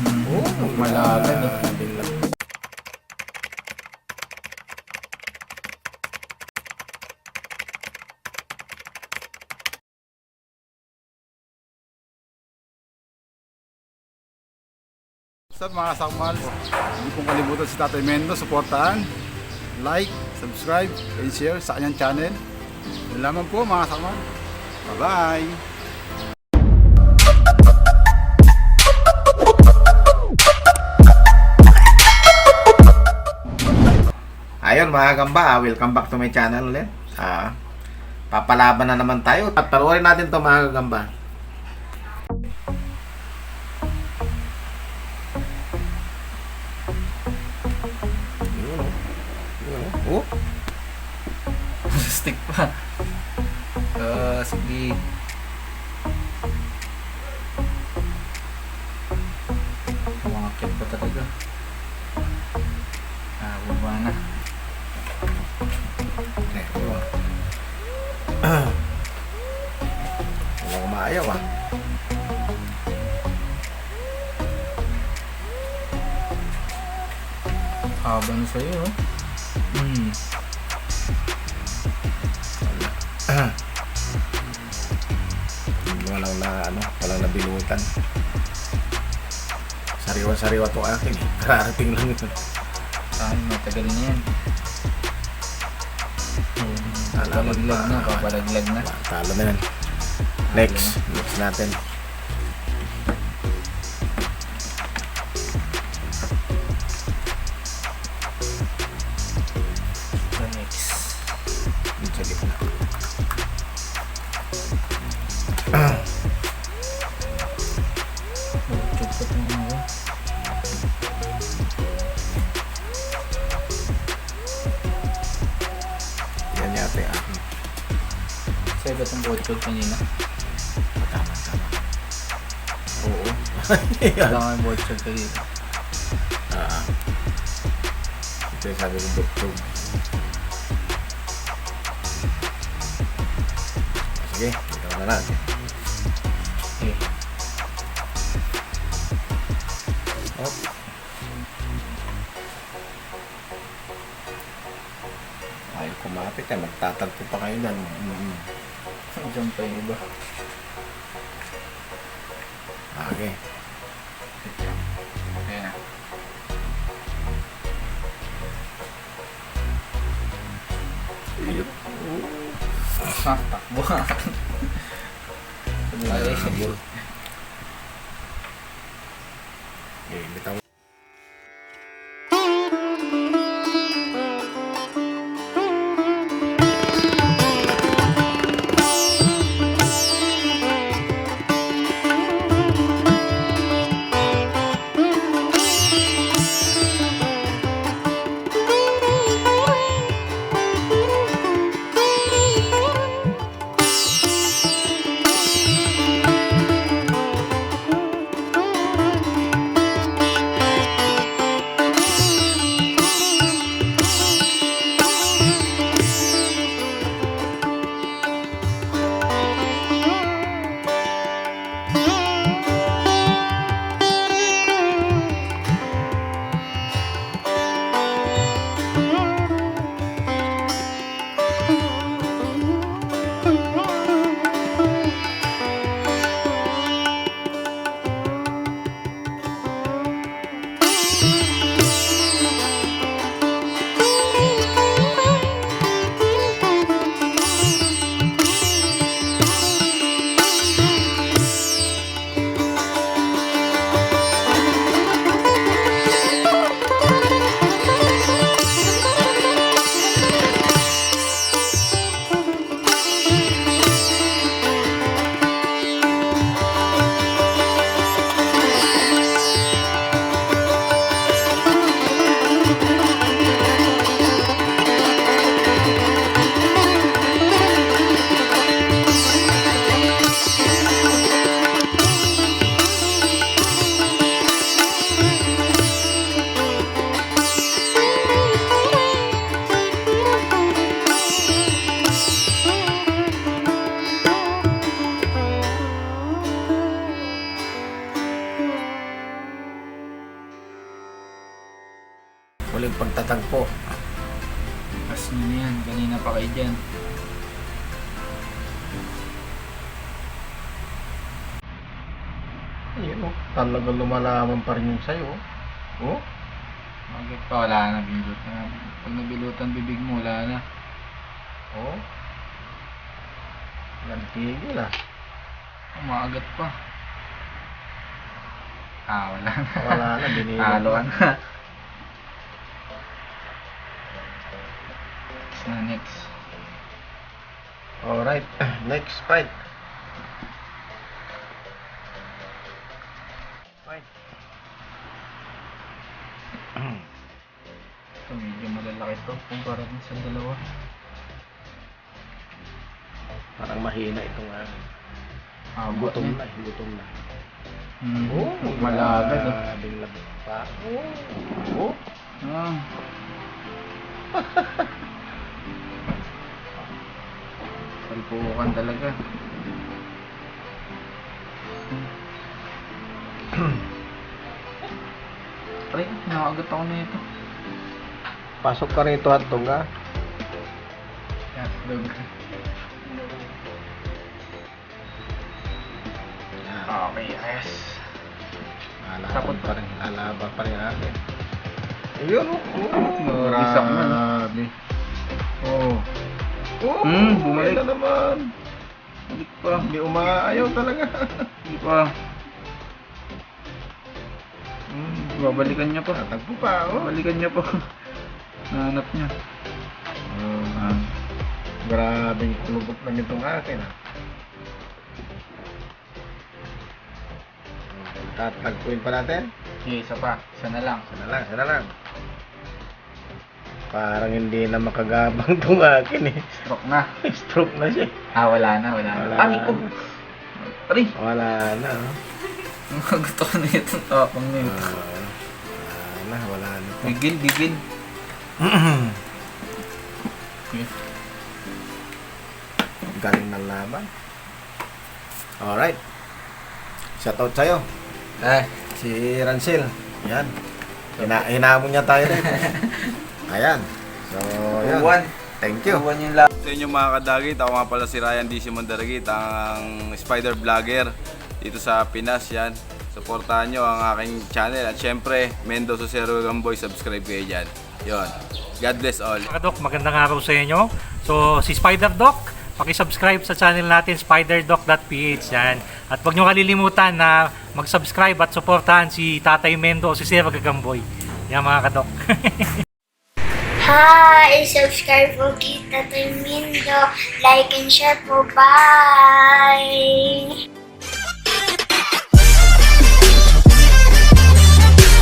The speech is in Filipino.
Oh, Malaga, no? What's up mga sakmal? Hindi pong kalimutan si Tatay Mendo, supportahan, like, subscribe, and share sa kanyang channel. Yun lamang po mga sakmal. Bye-bye! Ayun mga gamba, welcome back to my channel ulit. Papalaban na naman tayo at panoorin natin to mga gamba. Oh. Stick pa. Sige. Umakit pa talaga. Bumaba na. Wala kumayaw ah. Haba na sa'yo, no? Walang nabilutan. Sariwa-sariwa to akin eh. Kararating lang ito. Saan, matagal na yan. Papalaglag na, papalaglag na. Talo na yan. Next natin. Next. Dito sa gitna. Chug pa itong ano. Yan yata yung akin. Sa iba itong botchog kanina. Tama. Oo. Wala nga yung botchog kanina. Ito yung sabi ko duktog. Sige, ikaw na lang. Okay. Oh. Ayaw kumapit eh. Magtatagpo pa kayo dyan. Diyan pa yung iba. Okay. Ayan na. Takbo. Ay, Okay, bitaw. muling pagtatagpo. As nyo na yan. Kanina pa kayo dyan. Ayun oh, talagang lumalaman pa rin yung sayo. Oh, Bakit pa? Wala na. Bilot na. Pag nabilutan bibig mo, wala na. oh. Nagtigil ah. Umagat pa. Wala na. Wala na, binilot Halo na. na. Next. Alright, next fight. Ito medyo malalaki to kumpara din sa dalawa. Parang mahina itong Gutom gutom na, gutom na. Malagad oh. Grabing labot pa. Oh. Ah. Palpukan talaga. Ay, nakagat ako na ito. Pasok ka rito at tunga. Yes, dog. Okay, yes. Lalaban pa rin, lalaban pa rin akin. Ayun oh. Isak na, no? Grabe. Oh. Oh, bumalik. na naman. Balik pa. Hindi umaayaw talaga. Hindi pa. Babalikan niya pa. Tatagpo pa, oh. Babalikan niya pa. Nahanap niya. Grabing kulubot lang itong akin, ah. Tatagpuin pa natin. Isa pa. Isa na lang. Sana lang. Parang hindi na makagabang itong akin, eh. Stroke na. Stroke na siya. Wala na. Wala Ay, na. ko. Aray. Wala na, oh. Gusto ko na itong tapang na ito. Wala na. Gigil. Galing ng laban. Alright. Shoutout sa'yo. Si Rancel. Yan. Hinamon niya tayo rin. Ayan. So, yan. Thank you. Uwan yung laban. Sa inyo mga kadagit, ako nga pala si Ryan DC Mandaragit, ang spider vlogger dito sa Pinas. Yan, supportahan nyo ang aking channel at syempre Mendo Susero Gamboy, subscribe kayo dyan. Yon. God bless all. Mga Doc, magandang araw sa inyo. So, si Spider Doc, paki-subscribe sa channel natin, spiderdoc.ph yan. At huwag nyo kalilimutan na mag-subscribe at supportahan si Tatay Mendo o si Sir Gagamboy. Yan mga kadok. Hi! Subscribe po kita Mindo. Like and share po. Bye!